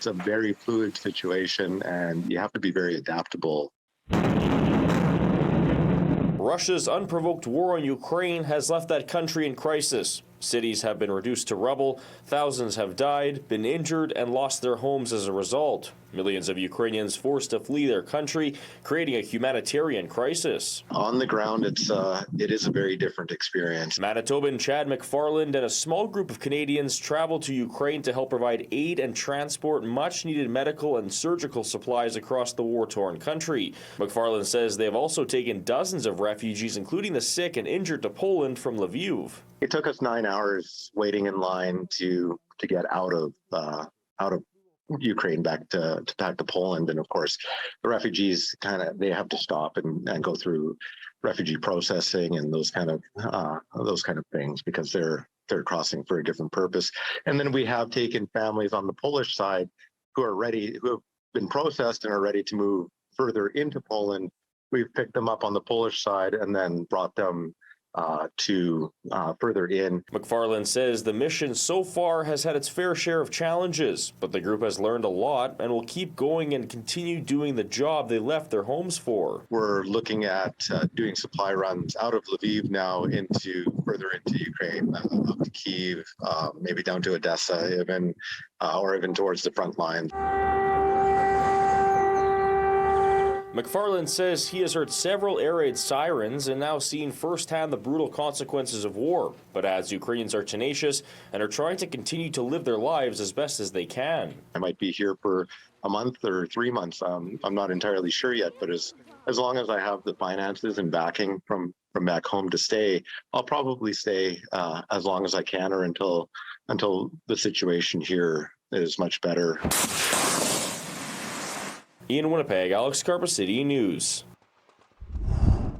a very fluid situation, and you have to be very adaptable. Russia's unprovoked war on Ukraine has left that country in crisis. Cities have been reduced to rubble, thousands have died, been injured, and lost their homes as a result. Millions of Ukrainians forced to flee their country, creating a humanitarian crisis. On the ground, it is a very different experience. Manitoban Chad McFarland and a small group of Canadians traveled to Ukraine to help provide aid and transport much-needed medical and surgical supplies across the war-torn country. McFarland says they have also taken dozens of refugees, including the sick and injured, to Poland from Lviv. It took us 9 hours waiting in line to get out of Ukraine back to Poland, and of course, the refugees they have to stop and go through refugee processing and those kind of things because they're crossing for a different purpose. And then we have taken families on the Polish side who have been processed and are ready to move further into Poland. We've picked them up on the Polish side and then brought them to further in. McFarland says the mission so far has had its fair share of challenges, but the group has learned a lot and will keep going and continue doing the job they left their homes for. We're looking at doing supply runs out of Lviv now further into Ukraine, up to Kyiv, maybe down to Odessa even, or even towards the front lines. McFarland says he has heard several air raid sirens and now seen firsthand the brutal consequences of war, but adds Ukrainians are tenacious and are trying to continue to live their lives as best as they can. I might be here for a month or 3 months. I'm not entirely sure yet, but as long as I have the finances and backing from back home to stay, I'll probably stay as long as I can or until the situation here is much better. In Winnipeg, Alex Karpa, City News.